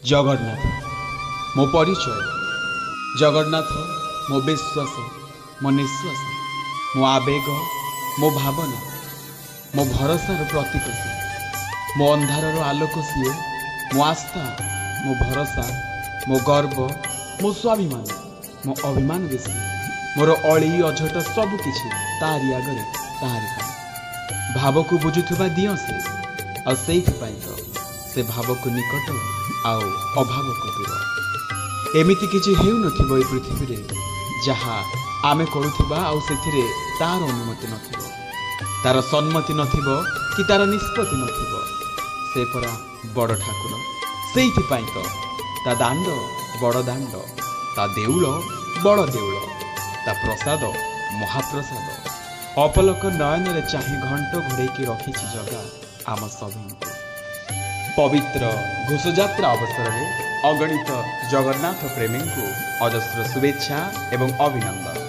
जगन्नाथ मो परिचय। जगन्नाथ मो विश्वास, मो निश्वास, मो आवेग, मो भावना, मो भरोसार प्रतीक सी। मो अंधार आलोक सी, मो आस्था, मो भरोसा, मो गर्व, मो स्वाभिमान, मो अभिमान भी सी। मोर अली अझट सबकिछि तारी आगरे तारी पाई। भाव को बुझुवा दियो से तो से भाव को निकट आउ अभाव को दूर। एमिति किछि हेउ नथिबो ए पृथ्वी रे जहा आमे करूथिबा आउ सेथिरे तार अनुमति नथिबो, तार सम्मति नथिबो कि तार निष्पत्ति नथिबो। से परा बड़ ठाकुर, सेइथि पाई तो ता दांड बड़ दांड, ता देउल बड़ देउल, ता प्रसाद महाप्रसाद। अपलक नयन रे चाहि घंट घोड़ेकी रखिछि जगा आम सभी। पवित्र घोषयात्रा अवसर में अगणित जगन्नाथ प्रेमी को अजस्र शुभेच्छा एवं अभिनंदन।